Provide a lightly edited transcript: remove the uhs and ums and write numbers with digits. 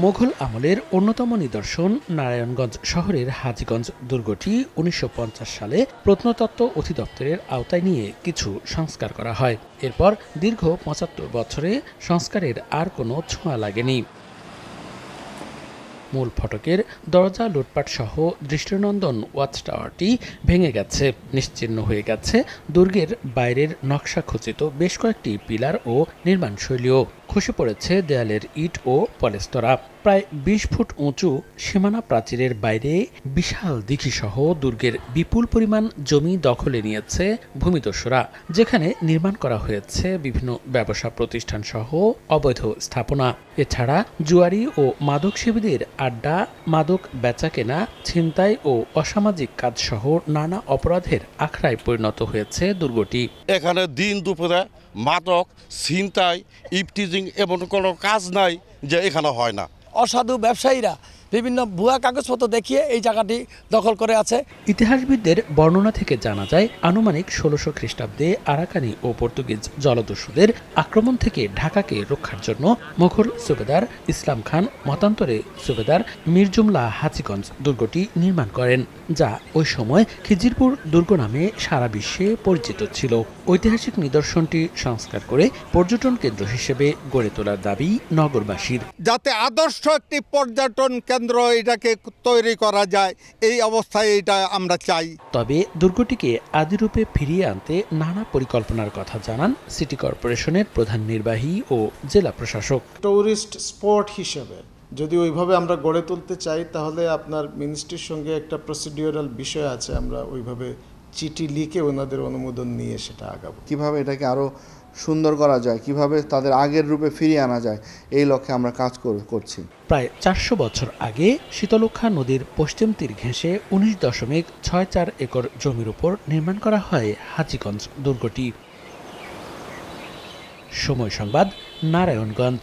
মোঘল আমলের অন্যতম নিদর্শন নারায়ণগঞ্জ শহরের হাজীগঞ্জ দুর্গটি ১৯৫০ সালে প্রত্নতত্ত্ব অধিদপ্তরের আওতায় নিয়ে কিছু সংস্কার করা হয়। এরপর দীর্ঘ ৭৫ বছরে সংস্কারের আর কোনো ছোঁয়া লাগেনি। মূল ফটকের দরজা লুটপাট সহ দৃষ্টিনন্দন ওয়াচ টাওয়ারটি ভেঙে গেছে, নিশ্চিহ্ন হয়ে গেছে দুর্গের বাইরের নকশা খচিত বেশ কয়েকটি পিলার ও নির্মাণশৈলীও। খসে পড়েছে দেয়ালের ইট ও পলেস্তরা। প্রায় ২০ ফুট উঁচু সীমানা প্রাচীরের বাইরে বিশাল দিঘিসহ দুর্গের বিপুল পরিমাণ জমি দখলে নিয়েছে ভূমিদস্যুরা, যেখানে নির্মাণ করা হয়েছে বিভিন্ন ব্যবসা প্রতিষ্ঠান সহ অবৈধ স্থাপনা। এছাড়া জুয়ারি ও মাদক সেবীদের আড্ডা, মাদক বেচাকেনা, ছিনতাই ও অসামাজিক কাজসহ নানা অপরাধের আখড়ায় পরিণত হয়েছে দুর্গটি। এখানে দিন দুপুরে মাদক, ছিনতাই, ইফটিজিং এমন কোনো কাজ নাই যে এখানে হয় না। অসাধু ব্যবসায়ীরা বিভিন্ন ভুয়া কাগজপত্র দেখিয়ে এই জায়গাটি দখল করে আছে। ইতিহাসবিদদের বর্ণনা থেকে জানা যায়, আনুমানিক ১৬০০ খ্রিস্টাব্দে আরাকানি ও পর্তুগিজ জলদস্যুদের আক্রমণ থেকে ঢাকাকে রক্ষার জন্য মোঘল সুবেদার ইসলাম খান মতান্তরে সুবেদার মীর জুমলা হাজীগঞ্জ দুর্গটি নির্মাণ করেন, যা ওই সময় খিজিরপুর দুর্গ নামে সারা বিশ্বে পরিচিত ছিল। ঐতিহাসিক নিদর্শনটি সংস্কার করে পর্যটন কেন্দ্র হিসেবে গড়ে তোলার দাবি নগরবাসীর। যাতে আদর্শ একটি পর্যটন কেন্দ্র এটাকে তৈরি করা যায়, এই অবস্থায় এটা আমরা চাই। তবে দুর্গটিকে আদিরূপে ফিরিয়ে আনতে নানা পরিকল্পনার কথা জানান সিটি কর্পোরেশনের প্রধান নির্বাহী ও জেলা প্রশাসক। টুরিস্ট স্পট হিসেবে যদি ওইভাবে আমরা গড়ে তুলতে চাই, তাহলে আপনার মিনিস্ট্রির সঙ্গে একটা প্রসিডিউরাল বিষয় আছে, আমরা ওইভাবে চিঠি লিখে ওনাদের অনুমোদন নিয়ে সেটা আগাবো। কিভাবে এটাকে আরো সুন্দর করা যায়, কিভাবে তাদের আগের রূপে ফিরিয়ে আনা যায়, এই লক্ষ্যে আমরা কাজ করছি। প্রায় ৪০০ বছর আগে শীতলক্ষ্যা নদীর পশ্চিম তীর ঘেঁষে ১৯.৬৪ একর জমির উপর নির্মাণ করা হয় হাজীগঞ্জ দুর্গটি। সময় সংবাদ, নারায়ণগঞ্জ।